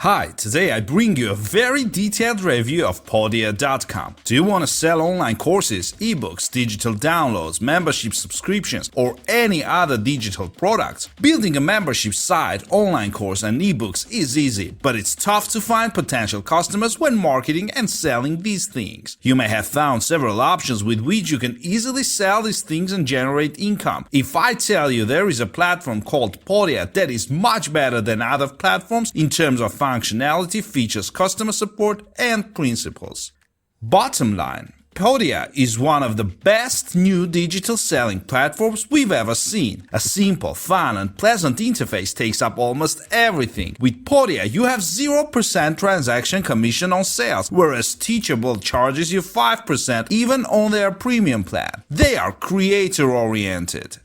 Hi, today I bring you a very detailed review of Podia.com. Do you want to sell online courses, ebooks, digital downloads, membership subscriptions, or any other digital products? Building a membership site, online course, and ebooks is easy, but it's tough to find potential customers when marketing and selling these things. You may have found several options with which you can easily sell these things and generate income. If I tell you there is a platform called Podia that is much better than other platforms in terms of functionality, features, customer support, and principles. Bottom line, Podia is one of the best new digital selling platforms we've ever seen. A simple, fun, and pleasant interface takes up almost everything. With Podia, you have 0% transaction commission on sales, whereas Teachable charges you 5% even on their premium plan. They are creator-oriented.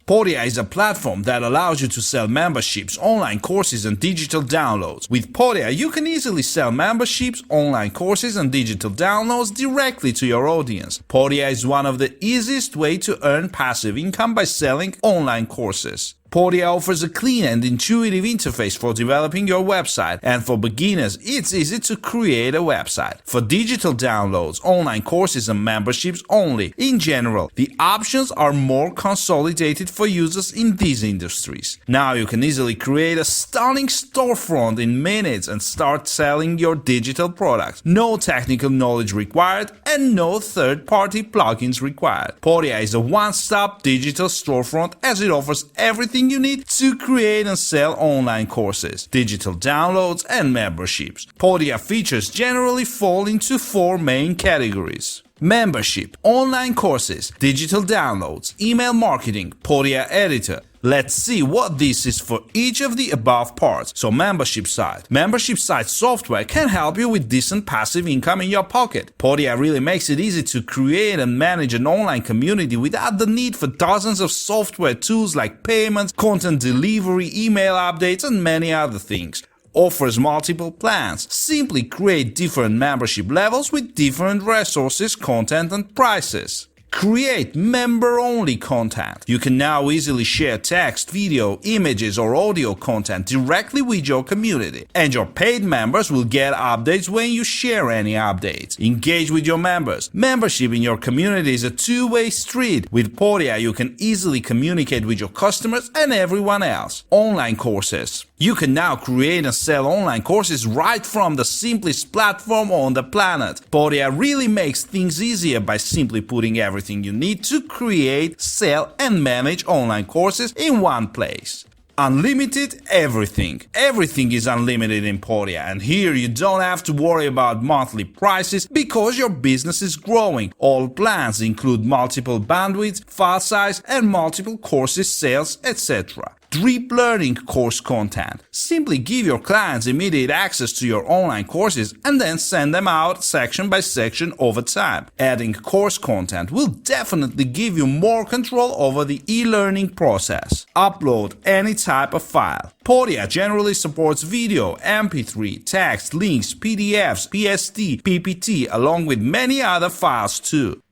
Podia is a platform that allows you to sell memberships, online courses, and digital downloads. With Podia, you can easily sell memberships, online courses, and digital downloads directly to your audience. Podia is one of the easiest ways to earn passive income by selling online courses. Podia offers a clean and intuitive interface for developing your website, and for beginners, it's easy to create a website. For digital downloads, online courses, and memberships only, in general, the options are more consolidated for users in these industries. Now you can easily create a stunning storefront in minutes and start selling your digital products. No technical knowledge required and no third-party plugins required. Podia is a one-stop digital storefront as it offers everything you need to create and sell online courses, digital downloads, and memberships. Podia features generally fall into four main categories: membership, online courses, digital downloads, email marketing, Podia editor. Let's see what this is for each of the above parts. So membership site. Membership site software can help you with decent passive income in your pocket. Podia really makes it easy to create and manage an online community without the need for dozens of software tools like payments, content delivery, email updates, and many other things. Offers multiple plans. Simply create different membership levels with different resources, content, and prices. Create member-only content. You can now easily share text, video, images, or audio content directly with your community, and your paid members will get updates when you share any updates. Engage with your members. Membership in your community is a two-way street. With Podia, you can easily communicate with your customers and everyone else. Online courses. You can now create and sell online courses right from the simplest platform on the planet. Podia really makes things easier by simply putting everything you need to create, sell, and manage online courses in one place. Unlimited everything. Everything is unlimited in Podia, and here you don't have to worry about monthly prices because your business is growing. All plans include multiple bandwidths, file size, and multiple courses, sales, etc. Deep learning course content. Simply give your clients immediate access to your online courses and then send them out section by section over time. Adding course content will definitely give you more control over the e-learning process. Upload any type of file. Podia generally supports video, MP3, text, links, PDFs, PSD, PPT, along with many other files too.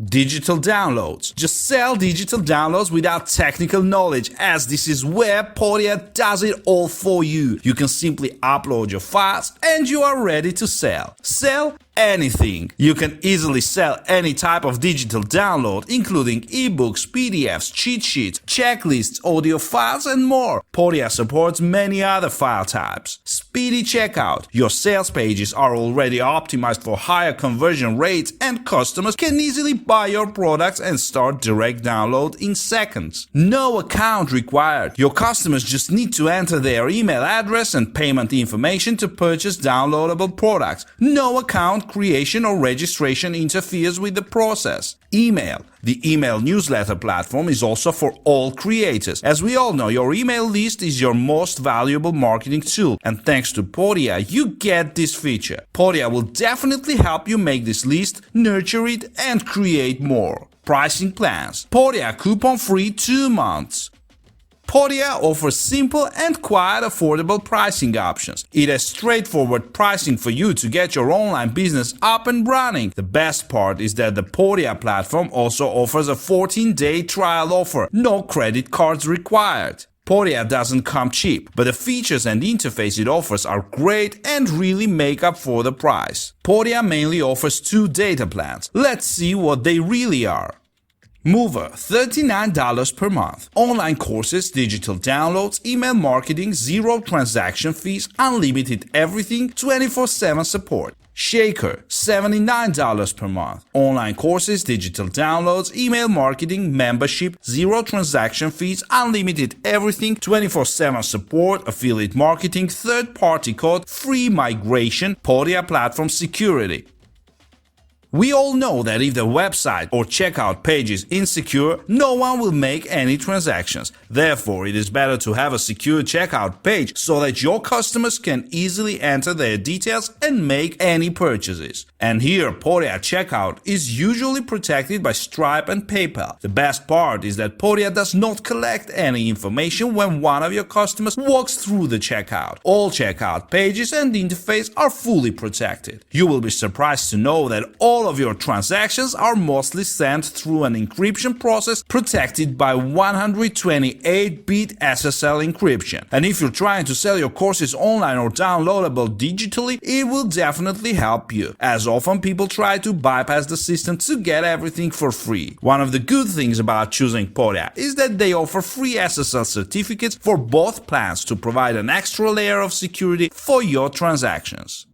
Digital downloads. Just sell digital downloads without technical knowledge, as this is where Podia does it all for you. You can simply upload your files and you are ready to sell. Sell anything. You can easily sell any type of digital download, including ebooks, PDFs, cheat sheets, checklists, audio files, and more. Podia supports many other file types. Speedy checkout. Your sales pages are already optimized for higher conversion rates, and customers can easily buy your products and start direct download in seconds. No account required. Your customers just need to enter their email address and payment information to purchase downloadable products. No account creation or registration interferes with the process. Email. The email newsletter platform is also for all creators. As we all know, your email list is your most valuable marketing tool, and thanks to Podia, you get this feature. Podia will definitely help you make this list, nurture it, and create more. Pricing plans. Podia coupon-free 2 months. Podia offers simple and quite affordable pricing options. It has straightforward pricing for you to get your online business up and running. The best part is that the Podia platform also offers a 14-day trial offer, no credit cards required. Podia doesn't come cheap, but the features and interface it offers are great and really make up for the price. Podia mainly offers 2 data plans. Let's see what they really are. Mover, $39 per month. Online courses, digital downloads, email marketing, 0 transaction fees, unlimited everything, 24/7 support. Shaker, $79 per month. Online courses, digital downloads, email marketing, membership, 0 transaction fees, unlimited everything, 24/7 support, affiliate marketing, third-party code, free migration, Podia platform security. We all know that if the website or checkout page is insecure, no one will make any transactions. Therefore, it is better to have a secure checkout page so that your customers can easily enter their details and make any purchases. And here, Podia checkout is usually protected by Stripe and PayPal. The best part is that Podia does not collect any information when one of your customers walks through the checkout. All checkout pages and interface are fully protected. You will be surprised to know that all of your transactions are mostly sent through an encryption process protected by 128-bit SSL encryption. And if you're trying to sell your courses online or downloadable digitally, it will definitely help you, as often people try to bypass the system to get everything for free. One of the good things about choosing Podia is that they offer free SSL certificates for both plans to provide an extra layer of security for your transactions.